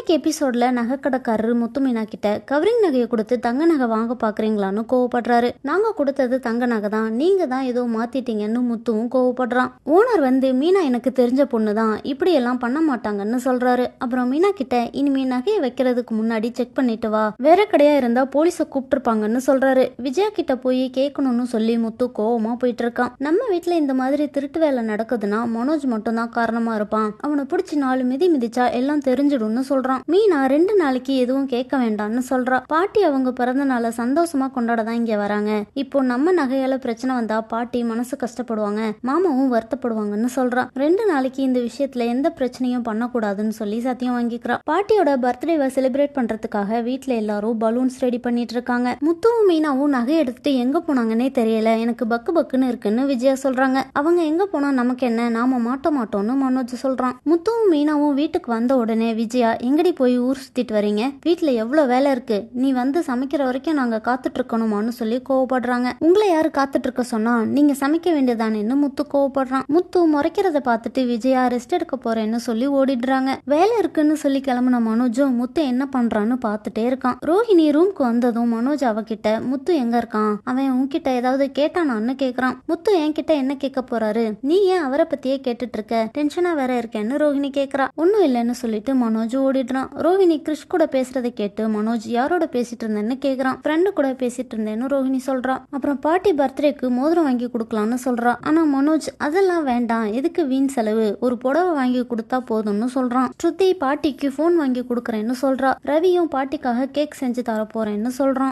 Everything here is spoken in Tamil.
இன்னைக்கு எபிசோட்ல நகைக்கடைக்காரரு முத்து மீனா கிட்ட கவரிங் நகையை கொடுத்து தங்க நகை வாங்க பாக்குறீங்களான்னு கோவப்படுறாரு. நாங்க கொடுத்தது தங்க நகை தான், நீங்க தான் ஏதோ மாத்திட்டீங்கன்னு முத்துவும் கோவப்படுறான். ஓனர் மீனா எனக்கு தெரிஞ்ச பொண்ணு தான், இப்படி எல்லாம் பண்ண மாட்டாங்கன்னு சொல்றாரு. அப்புறம் மீனா கிட்ட இனிமே நகையை வைக்கிறதுக்கு முன்னாடி செக் பண்ணிட்டு வா, வேற கடையா இருந்தா போலீஸ கூப்பிட்டுருப்பாங்கன்னு சொல்றாரு. விஜயா கிட்ட போய் கேட்கணும்னு சொல்லி முத்து கோவமா போயிட்டு இருக்கான். நம்ம வீட்டுல இந்த மாதிரி திருட்டு வேலை நடக்குதுன்னா மனோஜ் மட்டும் தான் காரணமா இருப்பான், அவனை பிடிச்சி 4 மிதி மிதிச்சா எல்லாம் தெரிஞ்சிடும்னு சொல்றான். மீனா 2 நாளைக்கு எதுவும் கேட்க வேண்டாம்னு சொல்றா. பாட்டி அவங்க பிறந்த நாளை சந்தோஷமா கொண்டாட தான் இங்க வராங்க. இப்போ நம்ம நகையால பிரச்சனை வந்தா பாட்டி மனசு கஷ்டப்படுவாங்க, மாமாவும் வருத்தப்படுவாங்கன்னு சொல்றா. 2 நாளைக்கு இந்த விஷயத்துல எந்த பிரச்சனையும் பண்ணக்கூடாதுன்னு சொல்லி சத்தியம் வாங்கிக்கிறா. பாட்டியோட பர்த்டேவை செலிப்ரேட் பண்றதுக்காக வீட்டுல எல்லாரும் பலூன்ஸ் ரெடி பண்ணிட்டு இருக்காங்க. முத்துவும் மீனாவும் நகை எடுத்துட்டு எங்க போனாங்கன்னே தெரியல, எனக்கு பக்கு பக்குன்னு இருக்குன்னு விஜயா சொல்றாங்க. அவங்க எங்க போனா நமக்கு என்ன, நாம மாட்ட மாட்டோம்னு மனோஜ் சொல்றான். முத்துவும் மீனாவும் வீட்டுக்கு வந்த உடனே விஜயா, எங்கடி போய் ஊர் சுத்திட்டு வரீங்க, வீட்டுல எவ்வளவு வேலை இருக்கு, நீ வந்து சமைக்கிற வரைக்கும் நாங்க காத்துட்டு இருக்கணுமான்னு சொல்லி கோவப்படுறாங்க. உங்களை யாரு காத்துட்டு இருக்க சொன்னா, நீங்க சமைக்க வேண்டியதானேன்னு முத்து கோவப்படுறான். முத்து முறைக்கிறத பார்த்துட்டு விஜயா ரெஸ்ட் எடுக்க போறேன்னு சொல்லி ஓடிடுறாங்க. வேலை இருக்குன்னு சொல்லி கிளம்புன மனோஜும் முத்து என்ன பண்றான்னு பார்த்துட்டே இருக்கான். ரோஹிணி ரூம்க்கு வந்ததும் மனோஜ் அவகிட்ட, முத்து எங்க இருக்கான், அவன் உன்கிட்ட ஏதாவது கேட்டானான்னு கேக்குறான். முத்து என்கிட்ட என்ன கேட்க போறாரு, நீ ஏன் அவரை பத்தியே கேட்டுட்டு இருக்க, டென்ஷனா வேற இருக்கேன்னு ரோஹிணி கேக்குறா. ஒன்னும் இல்லைன்னு சொல்லிட்டு மனோஜ் ஓடிடுறான். ரோஹிணி கிறிஷ் கூட பேசுறதை கேட்டு மனோஜ் யாரோட பேசிட்டு இருந்தேன்னு கேக்குறான். ஃப்ரெண்டு கூட பேசிட்டு இருந்தேன்னு ரோஹிணி சொல்றா. அப்புறம் பாட்டி பர்த்டேக்கு மோதிரம் வாங்கி கொடுக்கலாம்னு சொல்றா. ஆனா மனோஜ் அதெல்லாம் வேண்டாம், எதுக்கு வீண் செலவு, ஒரு புடவை வாங்கி கொடுத்தா போதும்னு சொல்றான். ஸ்ருதி பாட்டிக்கு போன் வாங்கி கொடுக்கறேன்னு சொல்றா. ரவியும் பாட்டிக்காக கேக் செஞ்சு தர போறேன்னு சொல்றான்.